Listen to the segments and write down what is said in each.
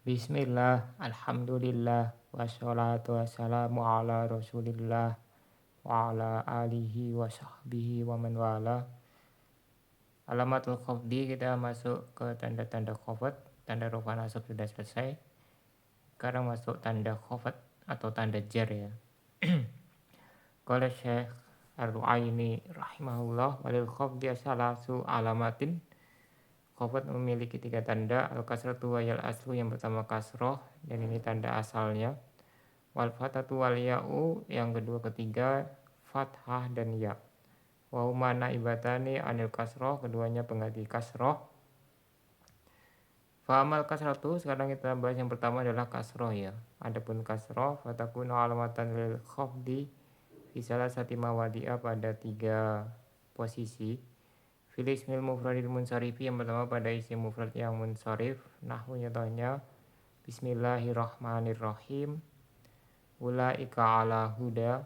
Bismillah, alhamdulillah, wassalatu wassalamu ala rasulillah wa ala alihi wa sahbihi wa man wala. Alamatul khafdi, kita masuk ke tanda-tanda khafat. Tanda rufa nasab sudah selesai. Sekarang masuk tanda khafat atau tanda jar ya. Qala Syekh Ar-Ru'aini rahimahullah, walil khafdi asalasu alamatin. Khafat memiliki 3 tanda. Al-kasratu wayal aslu, yang pertama kasroh, dan ini tanda asalnya. Wal fathatu wal ya'u, yang kedua ketiga fathah dan ya. Wa huma naibatani anil kasroh, keduanya pengganti kasroh. Fa amal kasratu, sekarang kita bahas yang pertama adalah kasroh ya. Adapun kasroh, fatakunu alamatan lil khafdi fi salasati mawadi'a, pada 3 posisi. Fil ismil mufradil munsarifi, yang pertama pada isim mufrad yang munsarif. Nahwu contohnya Bismillahirrahmanirrahim, ulaika ala huda.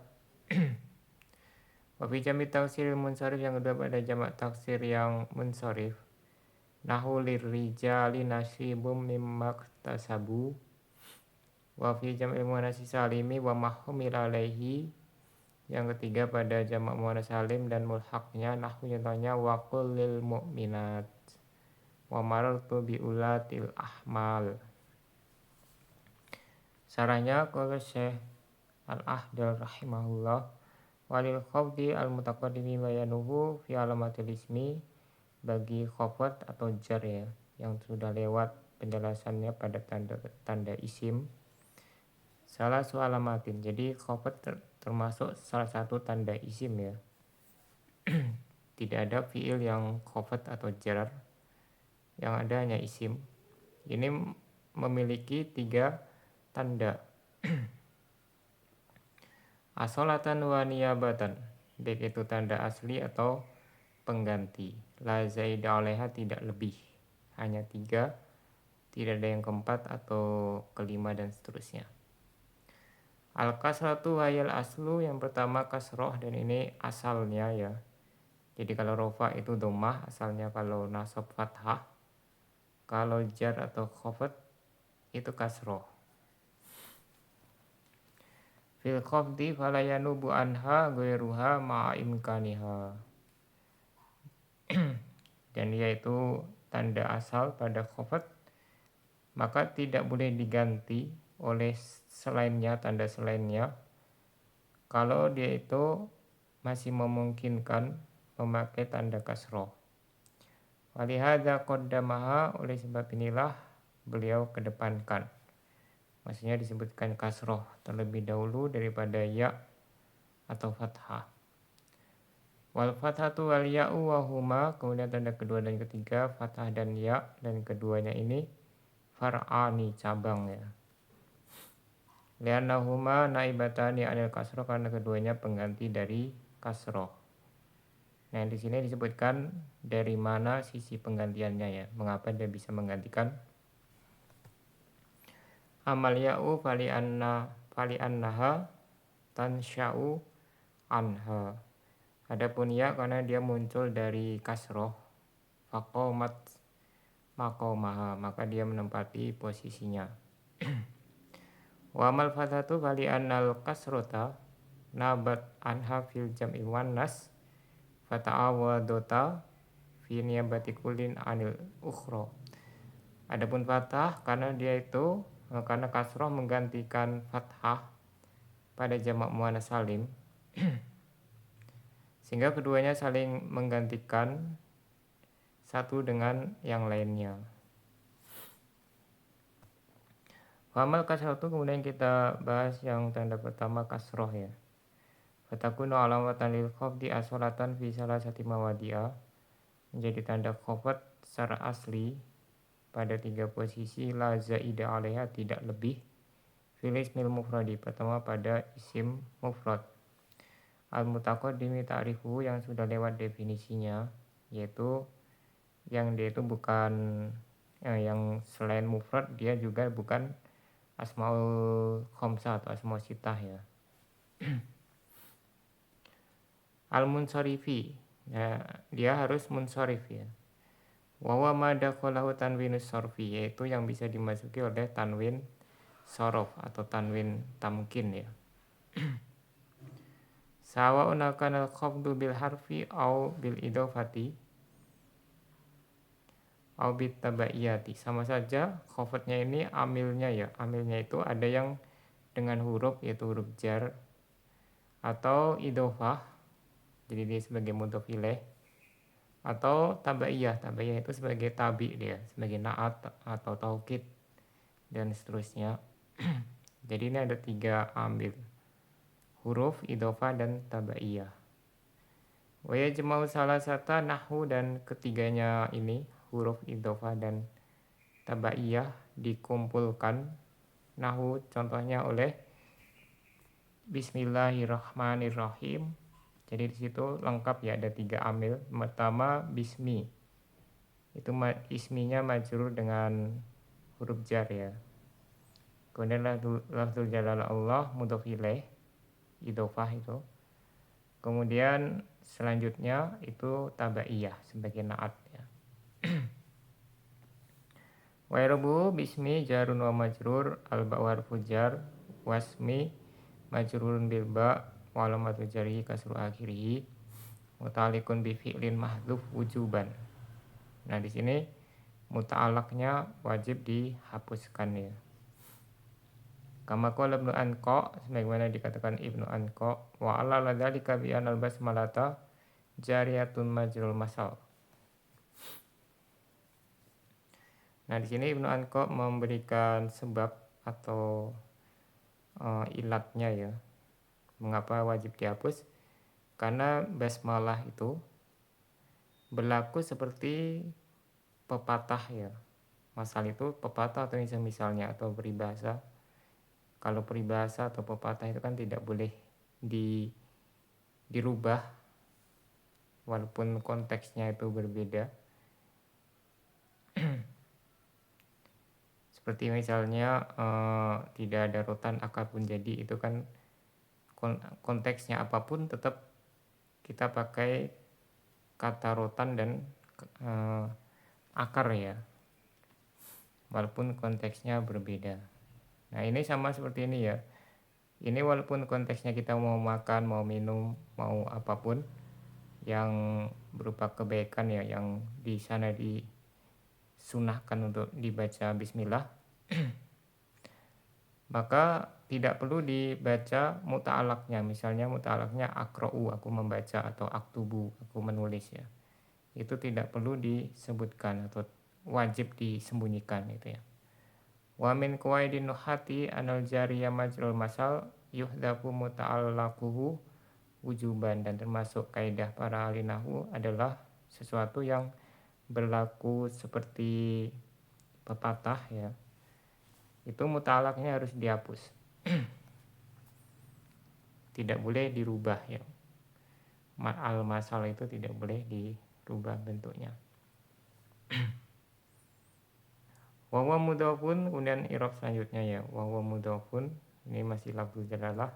Wa fi jami' taksiril munsarif, yang kedua pada jamak taksir yang munsarif. Nahwu lirrijali nasibum mimmaktasabu. Wa fi jam'il muannats salimi wa mahmil alaihi, yang ketiga pada jamak muannats salim dan mulhaqnya. Nahwu contohnya wa qul lil mu'minat wa marartu bi ulatil ahmal. Sarahnya qala Syekh Al-Ahdal rahimahullah, walil khafdi al-mutaqaddimi bayanuhu fi alamatil ismi, bagi khafat atau jar ya, yang sudah lewat penjelasannya pada tanda isim. Salah su alamatin, jadi khafat termasuk salah satu tanda isim ya. Tidak ada fiil yang khafat atau jar, yang ada hanya isim. Ini memiliki 3 tanda. Asolatan wa niyabatan, baik itu tanda asli atau pengganti. La zaida alaiha, tidak lebih, hanya 3, tidak ada yang keempat atau kelima dan seterusnya. Al-kasratu hayal aslu, yang pertama kasroh, dan ini asalnya ya. Jadi kalau rofa itu dhammah asalnya, kalau nasab fathah, kalau jar atau khafat itu kasroh. Fil khafdi fala yanubu anha ghairuha ma'a imkaniha. Dan yaitu tanda asal pada khafat, maka tidak boleh diganti oleh selainnya, tanda selainnya, kalau dia itu masih memungkinkan memakai tanda kasroh. Walihada qaddamaha, oleh sebab inilah beliau kedepankan. Maksudnya disebutkan kasroh terlebih dahulu daripada ya atau fathah. Wal fathatu wal ya'u wa huma, kemudian tanda kedua dan ketiga fathah dan ya, dan keduanya ini far'ani, cabang ya. Li'annahuma naibatani anil kasroh, karena keduanya pengganti dari kasroh. Nah, di sini disebutkan dari mana sisi penggantiannya ya, mengapa dia bisa menggantikan. Amal ya'u fali annaha tansya'u anha. Adapun ya, karena dia muncul dari kasroh, faqomat maqomaha, maka dia menempati posisinya. Wa amal fathatu fali annal kasrota nabat anha fil jam'i wannas fata'awadota fi niyabati kullin anil ukhra. Adapun fathah, karena dia itu karena kasroh menggantikan fathah pada jamak muannats salim, sehingga keduanya saling menggantikan satu dengan yang lainnya. Famal kasratu, kemudian kita bahas yang tanda pertama kasroh ya. Fatakunu alamatan lil khafdi asolatan fi salasati mawadi'a, menjadi tanda khafat secara asli pada 3 posisi. La zaida alaiha, tidak lebih. Fil ismil mufradi, pertama pada isim mufrad. Al mutaqaddimi ta'rifu, yang sudah lewat definisinya, yaitu yang dia itu bukan yang selain mufrad, dia juga bukan asmaul khamsah atau asmaul sitah ya. Al munsarifi, ya, dia harus munsarif ya. Wa huwa ma dakhalahu tanwinus sorfi, yaitu yang bisa dimasuki oleh tanwin sorof atau tanwin tamkin ya. Sawa'un kana al-khafdu bil harfi au bil idofati au bit tabaiyati. Sama saja khafdnya ini amilnya ya. Amilnya itu ada yang dengan huruf yaitu huruf jar atau idofah, jadi dia sebagai mudhof ilaih, atau tabaiyah. Tabaiyah itu sebagai tabi dia, sebagai naat atau taukid dan seterusnya. Jadi ini ada 3 amil, huruf, idofah, dan tabaiyah. Wa yajma'u salasata nahwu, dan ketiganya ini huruf, idofah, dan tabaiyah dikumpulkan nahwu contohnya oleh Bismillahirrahmanirrahim. Jadi di situ lengkap ya, ada 3 amil. Pertama bismi, itu isminya majrur dengan huruf jar ya. Kemudian lafzul jalalah Allah mudhof ilaih, idofah itu. Kemudian selanjutnya itu tabaiyah sebagai naat ya. Wa yarabu bismi jarun wa majrur al ba harfu jar wasmi majrurun bil ba wa alamatu jarhi kasru akhirih muta'alliqun bi fi'lin mahdhuf wujuban. Nah, di sini muta'alaqnya wajib dihapuskan ya. Kama qala Ibnu Anqa, sebagaimana dikatakan Ibnu Anqa, wa alla ladzalika bi anal basmalata jariyatun majrul masal. Nah, di sini Ibnu Anqa memberikan sebab atau ilatnya ya, mengapa wajib dihapus. Karena basmalah itu berlaku seperti pepatah ya. Masal itu pepatah atau misalnya atau peribahasa. Kalau peribahasa atau pepatah itu kan tidak boleh dirubah walaupun konteksnya itu berbeda. Seperti misalnya tidak ada rotan akar pun jadi, itu kan konteksnya apapun tetap kita pakai kata rotan dan akar ya, walaupun konteksnya berbeda. Nah, ini sama seperti ini ya. Ini walaupun konteksnya kita mau makan, mau minum, mau apapun yang berupa kebaikan ya, yang di sana disunahkan untuk dibaca bismillah, maka tidak perlu dibaca muta'alaknya. Misalnya muta'alaknya akra'u, aku membaca, atau aktubu, aku menulis ya. Itu tidak perlu disebutkan atau wajib disembunyikan itu ya. Wa min qawaidin nuhati anal jariya majrul masal yuhdafu muta'allaquhu wujuban, dan termasuk kaidah para ahli nahwu adalah sesuatu yang berlaku seperti pepatah ya, itu muta'alaknya harus dihapus. Tidak boleh dirubah ya. Al masal itu tidak boleh dirubah bentuknya. Wa huwa mudhofun, kemudian i'rab selanjutnya ya. Wa huwa mudhofun, ini masih lafzul jalalah.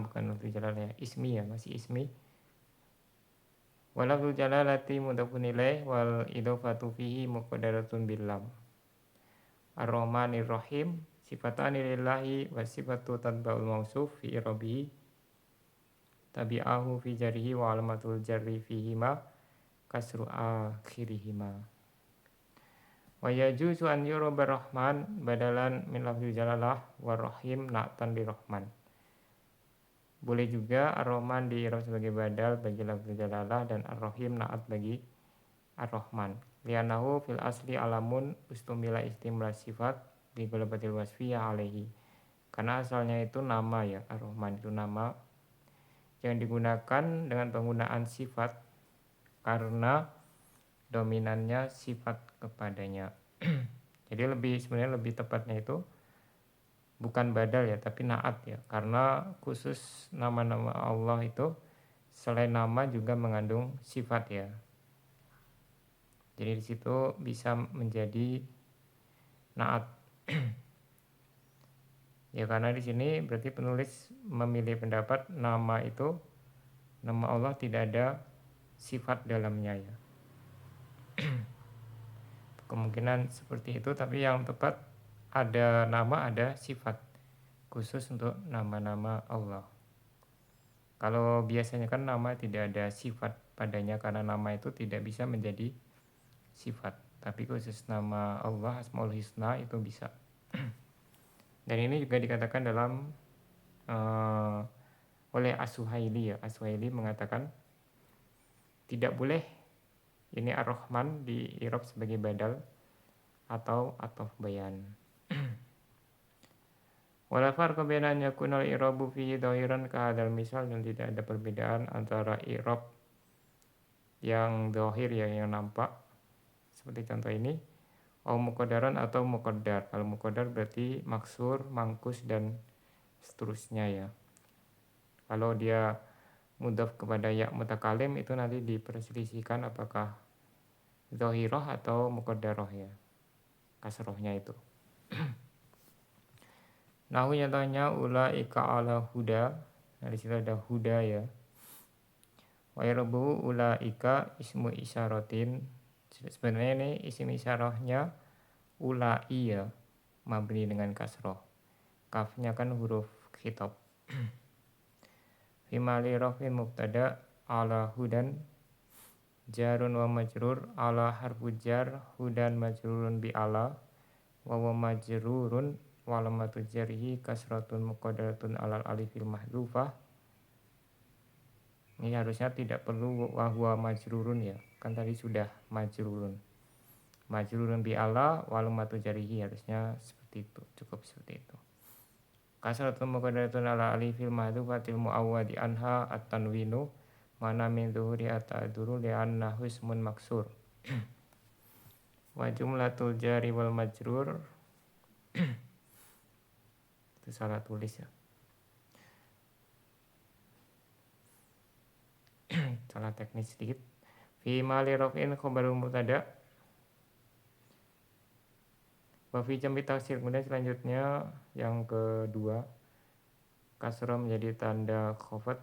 Bukan lafzul jalalah ya, ismi ya, masih ismi. Wa lafzul jalalati mudhofun ilaih wal idhofatu fihi muqaddaratun bil lam. Ar-Rahmanir Rahim sifatani lillahi wa sifatu tadba'ul mausuf fi i'rabihi tabi'ahu fi jarihi wa alamatul jarri fihi ma kasru akhirihima. Wa yajuzu an yuraba rahman badalan min lafzil jalalah wa rahim na'tan li rahman. Boleh juga ar-Rahman di-i'rab sebagai badal bagi lafzil jalalah dan ar-Rahim na'at bagi ar-Rahman. Lianahu fil asli alamun ustumila istimla sifat bi galabatil wasfiyah alaihi. Karena asalnya itu nama ya, ar-Rahman itu nama yang digunakan dengan penggunaan sifat karena dominannya sifat kepadanya. Jadi sebenarnya lebih tepatnya itu bukan badal ya, tapi naat ya, karena khusus nama-nama Allah itu selain nama juga mengandung sifat ya. Jadi di situ bisa menjadi naat. Ya, karena di sini berarti penulis memilih pendapat nama itu Nama Allah tidak ada sifat dalamnya ya. Kemungkinan seperti itu, tapi yang tepat ada nama, ada sifat khusus untuk nama-nama Allah. Kalau biasanya kan nama tidak ada sifat padanya karena nama itu tidak bisa menjadi sifat. Tapi khusus nama Allah Asmaul Husna itu bisa. Dan ini juga dikatakan dalam oleh As-Suhaili ya. As-Suhaili mengatakan tidak boleh ini Ar-Rahman di i'rab sebagai badal atau ataf bayan. Wala farqa baina an yakuna al-i'rabu fihi dhahiran ka hadzal misal, dan tidak ada perbedaan antara i'rab yang dhahir ya, yang nampak seperti contoh ini, au muqaddaran atau muqaddar. Kalau muqaddar berarti maksur, mangkus dan seterusnya ya. Kalau dia mudhaf kepada ya mutakalim itu nanti diperselisihkan apakah dhahirah atau muqaddarah ya, kasrohnya itu. Nahu nyatanya ulaika ala huda. Nah di situ ada huda ya. Wa yarbu ulaika ismu isyaratin. Sebenarnya ini isim isyarahnya ulai ya, mabni dengan kasroh. Kafnya kan huruf khitab. Fimali rafin mubtada ala hudan jarun wa majrur, ala harfu jar, hudan majrurun bi ala, wa majrurun walamatu jarhi kasratun muqaddaratun alal alifil mahdhufah. Ini harusnya tidak perlu wa huwa majrurun ya, kan tadi sudah majrurun. Majrurun bi ala walamatu jarhi, harusnya seperti itu, cukup seperti itu. Kasratun muqaddaratun alal alifil mahdhufatil muawwadi anha at-tanwinu mana min dhuhuri at-ta'duru li'anna husmun maksur. Wa jumlatul jari wal majrur itu salah tulis ya, salah teknis sedikit. Fi mali raf'in khabarul mubtada wa fi jam'i taksir. Kemudian selanjutnya yang kedua, kasrah menjadi tanda khafat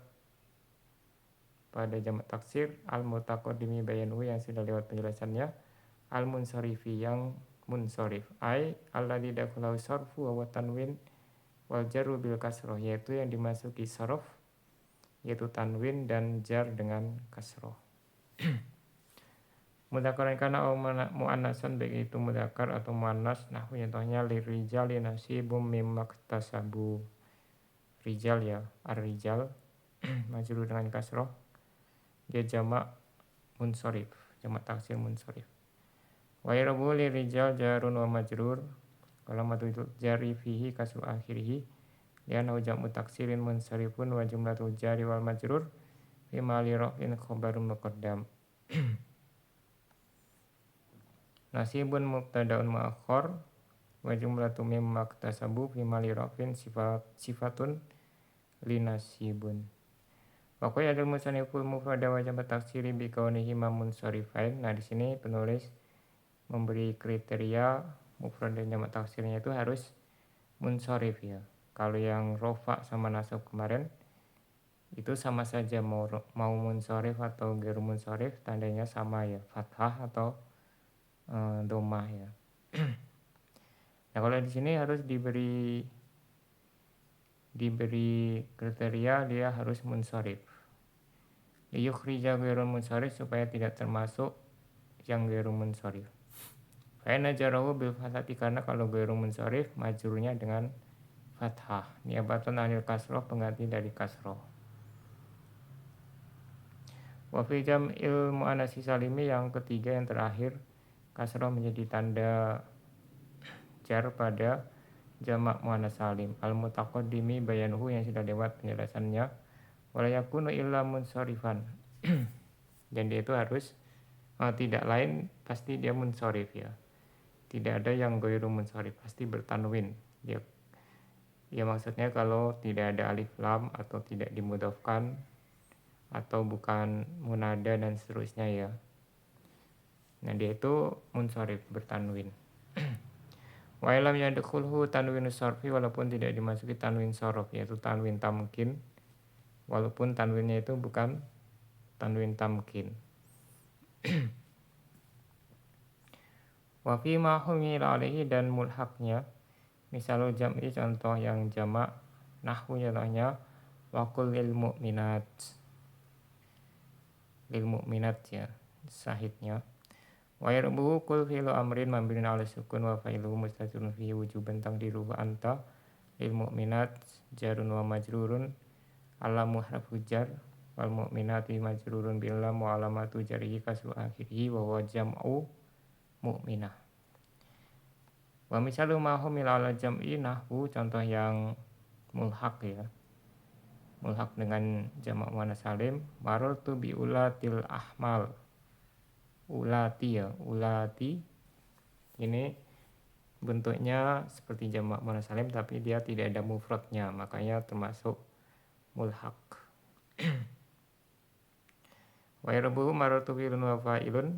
pada jamak taksir, al mutaqaddimi bayanu yang sudah lewat penjelasannya, al munsarifi yang munsharif, ai alladzi dakhalahu sarfu wa tanwin wal jarru bil kasroh, yaitu yang dimasuki sorof yaitu tanwin dan jar dengan kasroh. Mudzakkar kana au muannasan, baik itu mudzakkar atau muannas. Nahwu contohnya lirijali nasibum mimma iktasabu. Rijal ya, ar-rijal majrur dengan kasroh, dia jamak munsharif, jamak taksir munsharif. Wa yarabu lirijal jarun wa majrur, kalau matu jari fihi kasru akhirih lian jamu taksirin munsharifun wa jumlatul jari wal majrur fi mali raf'in khabarun muqaddam. Nasibun mubtadaun muakhar wa jumlatu mimma iktasabu fi mali raf'in sifatun linasibun. Wa qad al-musanniful mufrada wa jamu taksiri bi kaunihi munsarifain. Nah di sini penulis memberi kriteria mufrad dan jamak taksirnya itu harus munsharif ya. Kalau yang rofa sama nasab kemarin itu sama saja, mau munsharif atau ghairu munsharif tandanya sama ya, fathah atau dhammah ya. Nah kalau di sini harus diberi kriteria, dia harus munsharif. Liyukhrija ghairu munsharif, supaya tidak termasuk yang ghairu munsharif. Fa'ina jarahu bil fathati, karena kalau ghairu munsharif majrurnya dengan fathah, niabatan anil kasroh, pengganti dari kasroh. Wa fi jam'il muannatsi salimi, yang ketiga yang terakhir, kasroh menjadi tanda jar pada jamak muannats salim, al mutaqaddimi bayanuhu yang sudah lewat penjelasannya, wala yakunu illa munsharifan dan dia itu harus tidak lain pasti dia munsharif ya. Tidak ada yang ghairu munsharif, pasti bertanwin dia. Ya maksudnya kalau tidak ada alif lam atau tidak dimudhafkan atau bukan munada dan seterusnya ya. Nah dia itu munsharif, bertanwin. Wa ilam yadkhulhu tanwinus sarfi, walaupun tidak dimasuki tanwin sorof yaitu tanwin tamkin, walaupun tanwinnya itu bukan tanwin tamkin. Wa fi ma humila alaihi, dan mulhaknya, misalul jam'i contoh yang jamak, nahwu contohnya waqul lil mu'minat, ya sahidnya. Wa yarbuhu kul fi'lu amrin mabniun ala sukun wa fa'iluhu mustatirun fihi wujuban taqdiruhu anta lil mu'minat jarun wa majrurun ala muhraf jar wal mu'minati majrurun bil lam wa alamatu jarihi kasru akhirih wa huwa jam'u mu'minah. Wa misalu ma humil ala jam'i nahwu contoh yang mulhaq ya. Mulhaq dengan jamak muannas salim, marartu bi ulatil ahmal. Ulati ya, ulati ini bentuknya seperti jamak muannas salim tapi dia tidak ada mufradnya, makanya termasuk mulhaq. Wa yarbuhu marartu filun wa fa'ilun,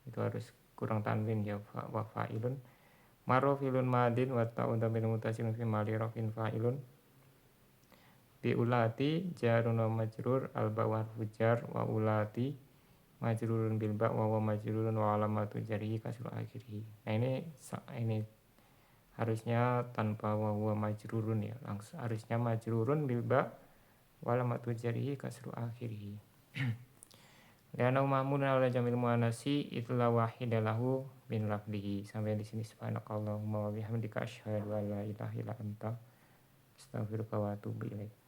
itu harus kurang tanwin ya, wa fa'ilun. Maro filun madin wa ta'u dhamir mutasilun fi mali rafin fa'ilun. Bi ulati jarun wa majrur al bawar fujar wa ulati majrurun bil ba wa majrurun wa alamatu jarihi kasru akhirih. Nah ini harusnya tanpa wa majrurun ya, langsung harusnya majrurun bil ba wa alamatu jarihi kasru akhirih. Lianau mahmudun ala jamil muannasi itulah wahidalahu bin lafdihi. Sampai di sini subhanakallahumma wa bihamdika asyhadu an la ilaha illa anta astaghfiruka wa atubu ilaik.